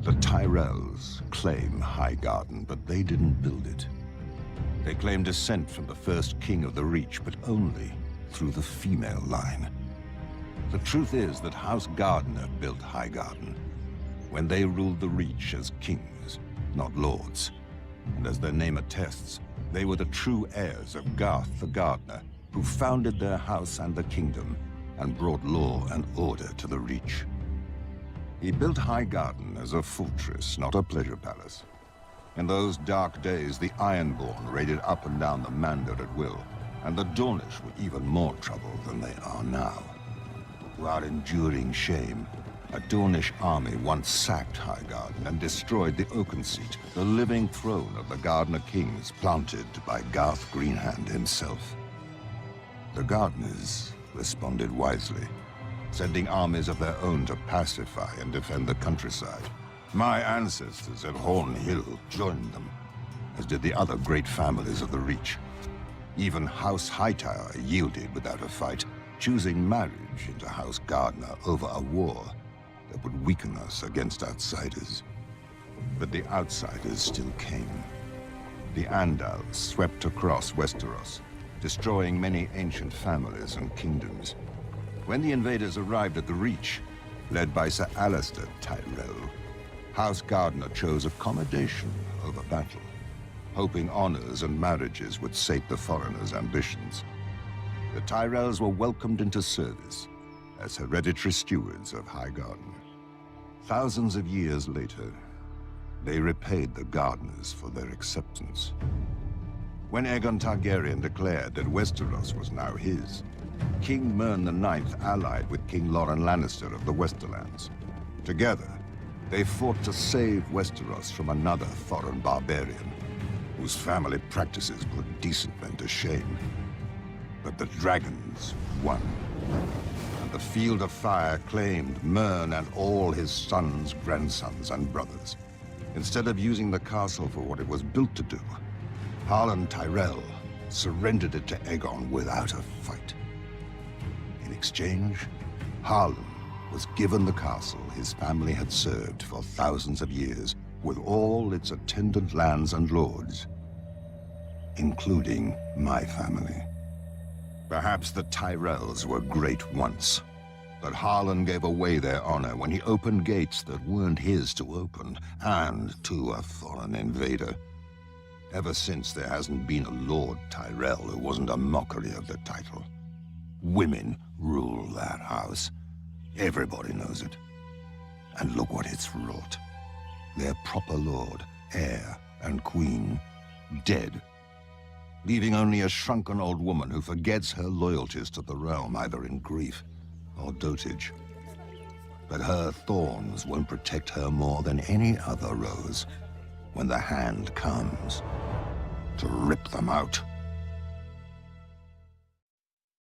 The Tyrells claim High Garden, but they didn't build it. They claim descent from the first king of the Reach, but only through the female line. The truth is that House Gardner built High Garden when they ruled the Reach as kings, not lords. And as their name attests, they were the true heirs of Garth the Gardener, who founded their house and the kingdom, and brought law and order to the Reach. He built High Garden as a fortress, not a pleasure palace. In those dark days, the Ironborn raided up and down the Mander at will, and the Dornish were even more trouble than they are now. While enduring shame, a Dornish army once sacked High Garden and destroyed the Oaken Seat, the living throne of the Gardener Kings, planted by Garth Greenhand himself. The Gardeners responded wisely, sending armies of their own to pacify and defend the countryside. My ancestors at Horn Hill joined them, as did the other great families of the Reach. Even House Hightower yielded without a fight, choosing marriage into House Gardner over a war that would weaken us against outsiders. But the outsiders still came. The Andals swept across Westeros, destroying many ancient families and kingdoms. When the invaders arrived at the Reach, led by Sir Alistair Tyrell, House Gardner chose accommodation over battle, hoping honors and marriages would sate the foreigners' ambitions. The Tyrells were welcomed into service as hereditary stewards of High Garden. Thousands of years later, they repaid the Gardeners for their acceptance. When Aegon Targaryen declared that Westeros was now his, King Mern IX allied with King Loren Lannister of the Westerlands. Together, they fought to save Westeros from another foreign barbarian, whose family practices put decent men to shame. But the dragons won, and the Field of Fire claimed Mern and all his sons, grandsons, and brothers. Instead of using the castle for what it was built to do, Harlan Tyrell surrendered it to Aegon without a fight. In exchange, Harlan was given the castle his family had served for thousands of years, with all its attendant lands and lords, including my family. Perhaps the Tyrells were great once, but Harlan gave away their honor when he opened gates that weren't his to open, and to a foreign invader. Ever since, there hasn't been a Lord Tyrell who wasn't a mockery of the title. Women rule that house. Everybody knows it. And look what it's wrought. Their proper lord, heir, and queen, dead, leaving only a shrunken old woman who forgets her loyalties to the realm, either in grief or dotage. But her thorns won't protect her more than any other rose when the hand comes to rip them out.